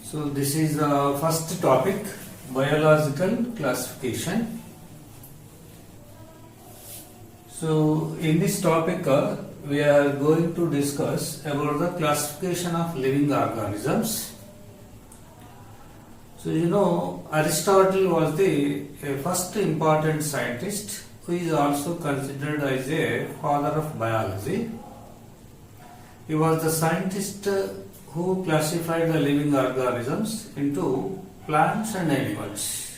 So this is the first topic, biological classification. So in this topic we are going to discuss about the classification of living organisms. So Aristotle was the first important scientist who is also considered as a father of biology. He was the scientist who classified the living organisms into plants and animals.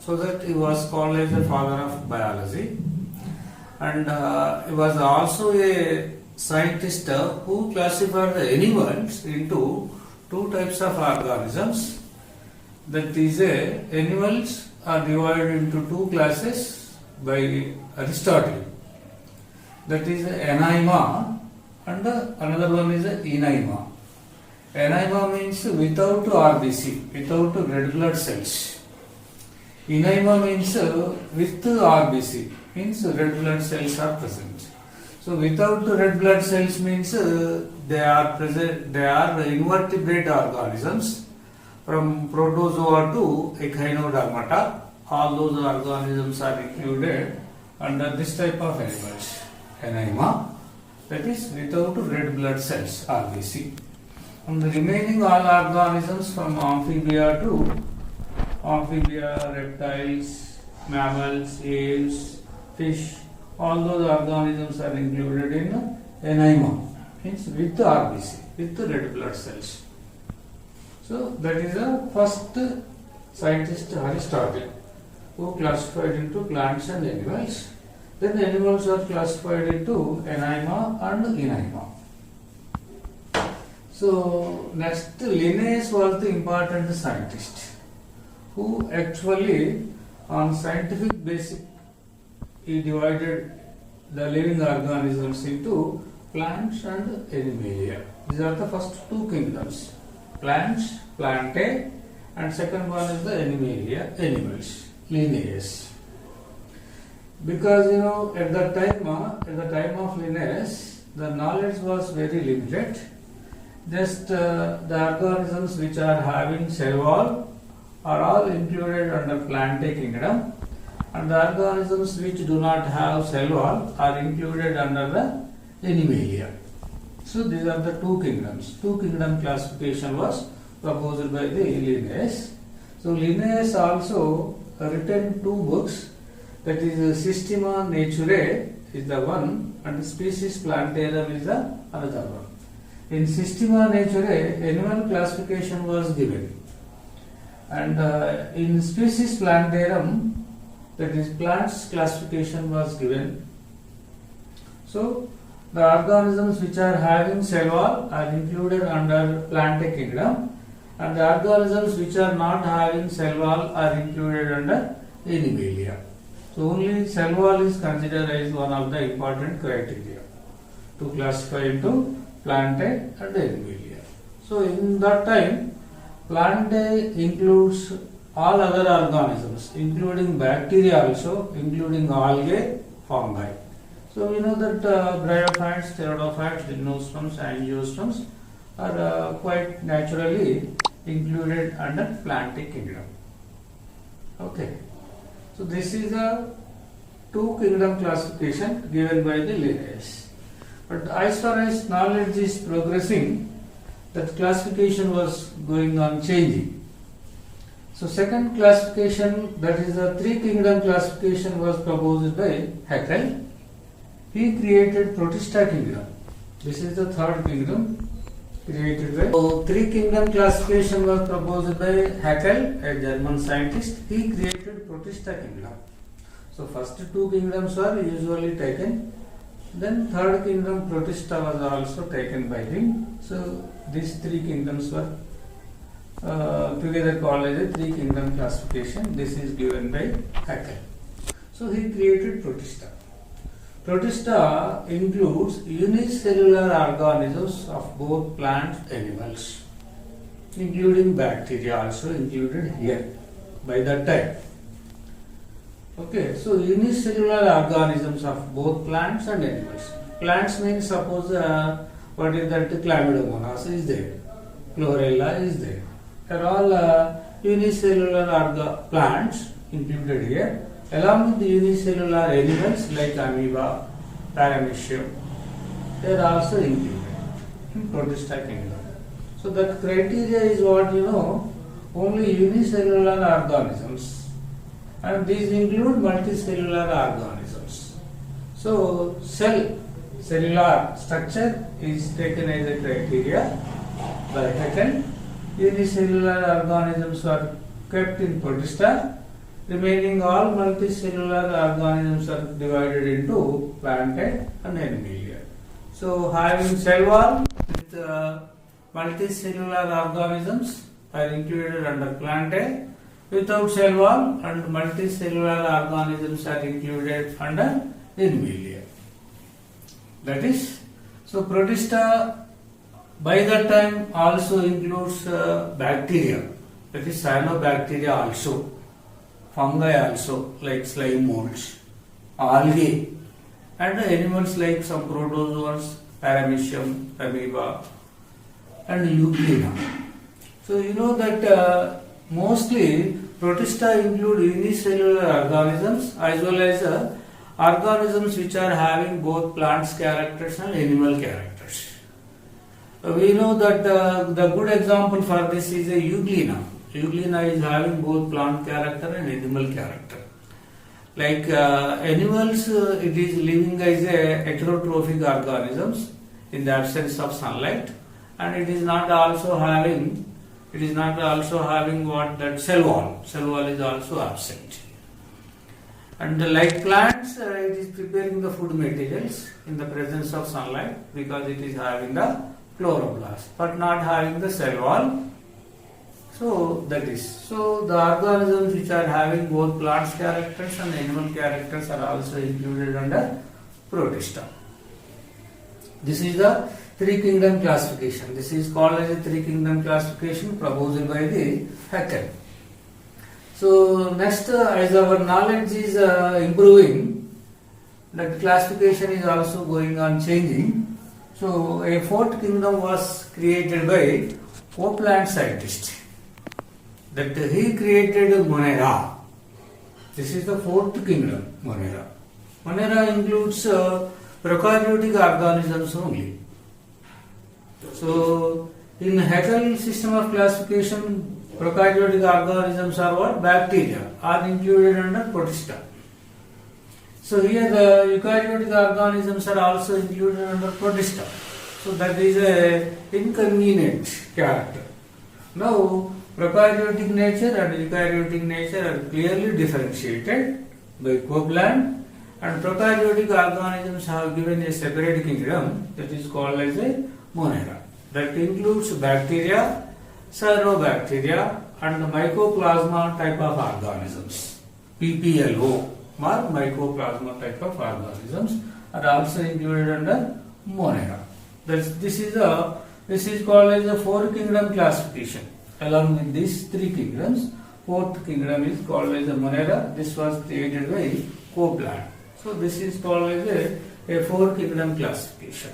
So that he was called as the father of biology. And he was also a scientist who classified the animals into two types of organisms. That is, animals are divided into two classes by Aristotle. That is Anima and another one is Enima. Anima means without RBC, without red blood cells. Enima means with RBC, means red blood cells are present. So without red blood cells means they are present. They are invertebrate organisms from protozoa to echinodermata. All those organisms are included under this type of animals. Anima, that is without red blood cells, RBC. And the remaining all organisms from amphibia, reptiles, mammals, aves, fish, all those organisms are included in Anima, means with RBC, with red blood cells. So that is the first scientist, Aristotle, who classified into plants and animals. Then the animals are classified into Anima and Enima. So next, Linnaeus was the important scientist who actually on scientific basis he divided the living organisms into plants and animalia. These are the first two kingdoms. Plants, plantae, and second one is the animalia, animals, Linnaeus. Because at the time of Linnaeus, the knowledge was very limited. Just the organisms which are having cell wall are all included under plantae kingdom, and the organisms which do not have cell wall are included under the animalia. So these are the two kingdoms. Two kingdom classification was proposed by the Linnaeus. So Linnaeus also written two books, that is Systema Naturae is the one and Species Plantarum is the another one. In Systema Naturae, animal classification was given, and in Species Plantarum, that is plants classification was given. So the organisms which are having cell wall are included under plantae kingdom, and the organisms which are not having cell wall are included under animalia. So only cell wall is considered as one of the important criteria to classify into plantae and animalia. So in that time, plantae includes all other organisms, including bacteria also, including algae, fungi. So we know that bryophytes, pteridophytes, gymnosperms, angiosperms are quite naturally included under plantae kingdom. Okay. So this is a two kingdom classification given by the Linnaeus. But as far as knowledge is progressing, that classification was going on changing. So second classification, that is the three kingdom classification, was proposed by Haeckel. He created Protista kingdom. This is the third kingdom created by. So three kingdom classification was proposed by Haeckel, a German scientist. He created Protista kingdom. So first two kingdoms were usually taken. Then third kingdom Protista was also taken by him. So these three kingdoms were together called as a three kingdom classification. This is given by Haeckel. So he created Protista. Protista includes unicellular organisms of both plants and animals, including bacteria also included here by that time. Okay, so unicellular organisms of both plants and animals. Plants means suppose what is that, Chlamydomonas is there, Chlorella is there, are all unicellular plants included here, along with the unicellular animals like amoeba, paramecium. They are also included in Protista kingdom. So that criteria is what you know, only unicellular organisms, and these include multicellular organisms. So cellular structure is taken as a criteria by Haeckel. Unicellular organisms are kept in Protista. Remaining all multicellular organisms are divided into Plantae and Animalia. So having cell wall with multicellular organisms are included under Plantae. Without cell wall and multicellular organisms are included under Animalia. That is, so Protista by that time also includes bacteria, that is cyanobacteria also, fungi also like slime molds, algae, and animals like some protozoans, paramecium, amoeba, and euglena. So you know that mostly Protista include unicellular organisms as well as organisms which are having both plants characters and animal characters. We know that the good example for this is a euglena. Euglena is having both plant character and animal character. Like animals, it is living as a heterotrophic organisms in the absence of sunlight, and it is not also having what that cell wall. Cell wall is also absent. And like plants, it is preparing the food materials in the presence of sunlight because it is having the chloroplast, but not having the cell wall. So that is, so the organisms which are having both plants characters and animal characters are also included under Protista. This is the three kingdom classification. This is called as a three kingdom classification proposed by the Haeckel. So next, as our knowledge is improving, that classification is also going on changing. So a fourth kingdom was created by Copeland scientist. That he created Monera. This is the fourth kingdom, Monera. Monera includes prokaryotic organisms only. So in Haeckel system of classification, prokaryotic organisms are what? Bacteria are included under Protista. So here the eukaryotic organisms are also included under Protista. So that is a inconvenient character. Now prokaryotic nature and eukaryotic nature are clearly differentiated by Copeland, and prokaryotic organisms have given a separate kingdom that is called as a Monera. That includes bacteria, cyanobacteria, and mycoplasma type of organisms. PPLO or mycoplasma type of organisms are also included under Monera. This is called as a four kingdom classification. Along with these three kingdoms, fourth kingdom is called as a Monera. This was created by Copeland. So this is called as a four kingdom classification.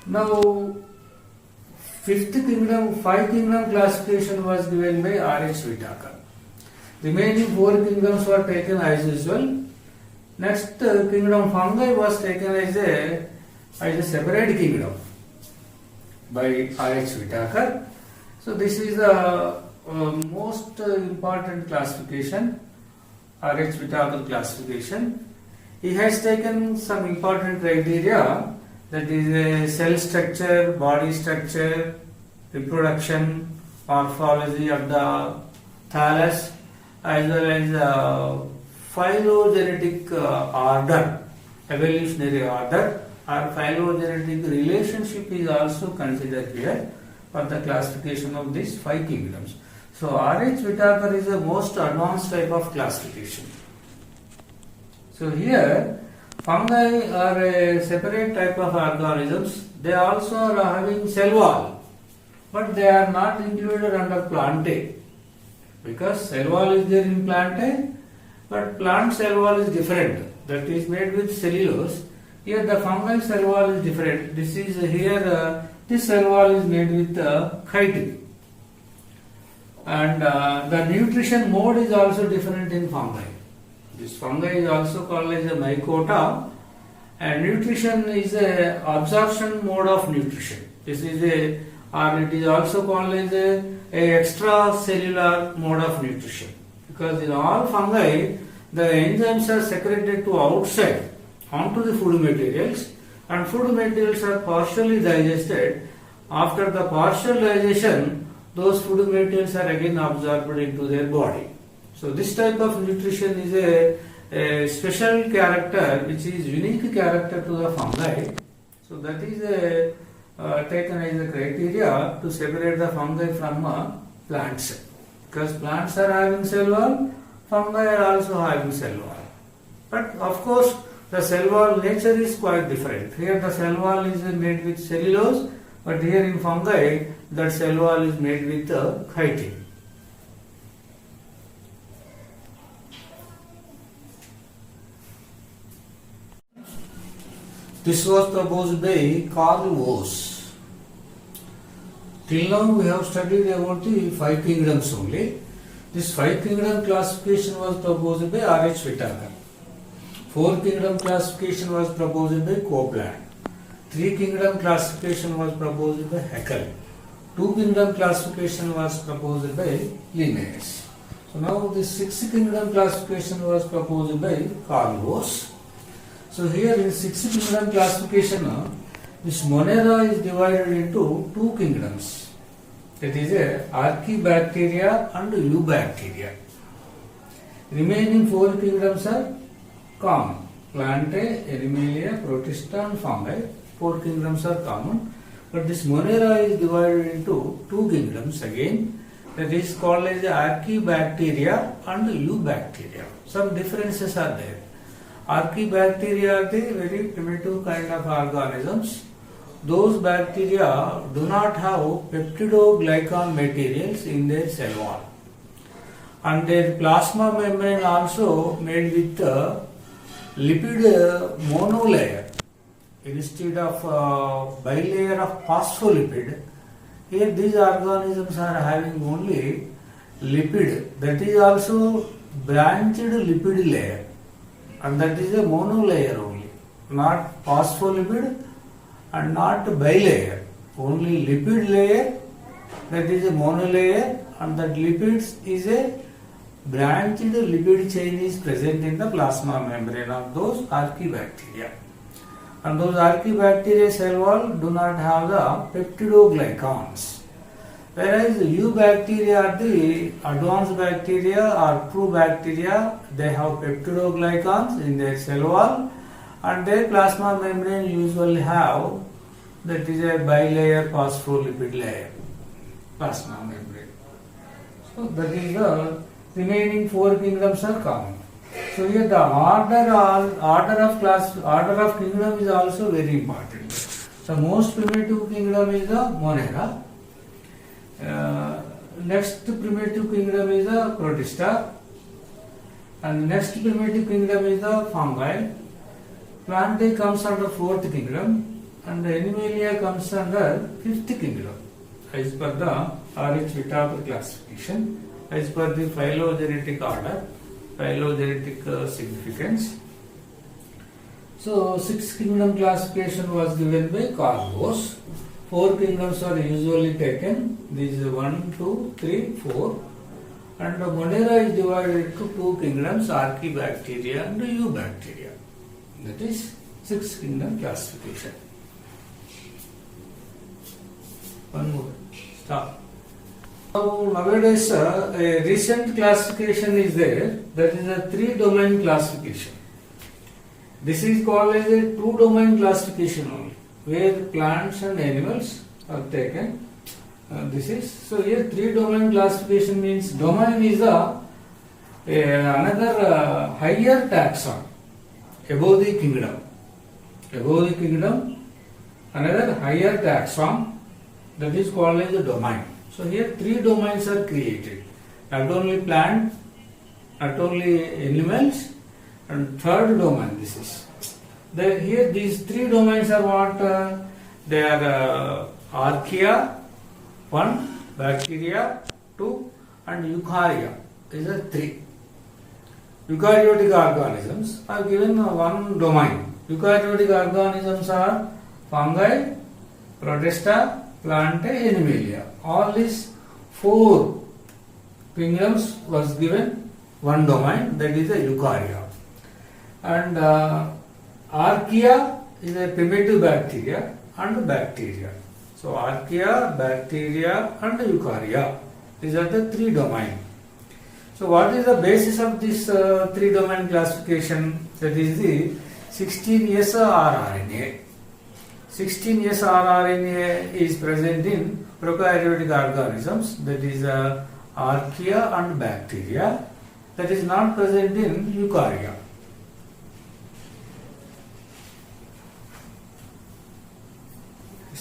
Now five kingdom classification was given by R.H. Whitaker. Remaining four kingdoms were taken as usual. Next kingdom fungi was taken as a separate kingdom by R.H. Whitaker. So this is the most important classification, R.H. Whitaker classification. He has taken some important criteria, that is a cell structure, body structure, reproduction, morphology of the thallus, as well as phylogenetic order, evolutionary order, or phylogenetic relationship is also considered here for the classification of these five kingdoms. So R.H. Whitaker is the most advanced type of classification. So here fungi are a separate type of organisms. They also are having cell wall, but they are not included under Plantae, because cell wall is there in Plantae, but plant cell wall is different. That is made with cellulose. Here the fungal cell wall is different. This is here this cell wall is made with chitin. and the nutrition mode is also different in fungi. This fungi is also called as a mycota, and nutrition is a absorption mode of nutrition. This is a, or it is also called as a extracellular mode of nutrition, because in all fungi the enzymes are secreted to outside onto the food materials, and food materials are partially digested. After the partial digestion, those food materials are again absorbed into their body. So this type of nutrition is a special character which is unique character to the fungi. So that is taken as a criteria to separate the fungi from plants. Because plants are having cell wall, fungi are also having cell wall. But of course the cell wall nature is quite different. Here the cell wall is made with cellulose, but here in fungi that cell wall is made with chitin. This was proposed by Carl Woese. Till now we have studied about the 5 kingdoms only. This 5 kingdom classification was proposed by R.H. Whittaker. 4 kingdom classification was proposed by Copeland. 3 kingdom classification was proposed by Haeckel. 2 kingdom classification was proposed by Linnaeus. So now this 6 kingdom classification was proposed by Carl Woese. So here in 6 kingdom classification, this Monera is divided into 2 kingdoms. That is Archaebacteria and Eubacteria. Remaining 4 kingdoms are common. Plantae, Animalia, Protista and Fungi. 4 kingdoms are common. But this Monera is divided into 2 kingdoms again. That is called as Archaebacteria and Eubacteria. Some differences are there. Archaebacteria are the very primitive kind of organisms. Those bacteria do not have peptidoglycan materials in their cell wall, and their plasma membrane also made with lipid monolayer instead of bilayer of phospholipid. Here these organisms are having only lipid, that is also branched lipid layer, and that is a monolayer only, not phospholipid and not bilayer, only lipid layer, that is a monolayer, and that lipids is a branched lipid chain is present in the plasma membrane of those archaebacteria. And those archaebacteria cell wall do not have the peptidoglycans. Whereas eubacteria are the advanced bacteria or true bacteria, they have peptidoglycans in their cell wall, and their plasma membrane usually have, that is a bilayer phospholipid layer, plasma membrane. So that is the remaining 4 kingdoms are common. So here the order of kingdom is also very important. The most primitive kingdom is the Monera. Next primitive kingdom is the Protista, and the next primitive kingdom is the Fungi. Plantae comes under 4th kingdom, and the Animalia comes under 5th kingdom, as per the R.H. Whittaker classification, as per the phylogenetic order, phylogenetic significance. So 6th kingdom classification was given by Carl Woese. 4 kingdoms are usually taken. These 1, 2, 3, 4. And Monera is divided into 2 kingdoms, Archaebacteria and Eubacteria. That is 6th kingdom classification. One more. Stop. Now nowadays a recent classification is there, that is a 3-domain classification. This is called as a 2-domain classification only, where plants and animals are taken. This is, so here 3-domain classification means domain is another higher taxon above the kingdom. Above the kingdom, another higher taxon, that is called as a domain. So here 3 domains are created, not only plant, not only animals, and 3rd domain this is. Here these 3 domains are what? They are archaea, 1, bacteria, 2, and eukarya is a 3. Eukaryotic organisms are given one domain. Eukaryotic organisms are fungi, protista, plantae, animalia. All these 4 kingdoms was given one domain, that is the eukarya. And archaea is a primitive bacteria and bacteria. So archaea, bacteria and eukarya, these are the 3 domains. So what is the basis of this 3 domain classification? That is the 16S rRNA. 16S rRNA is present in prokaryotic organisms, that is archaea and bacteria, that is not present in eukarya.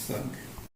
Thank you.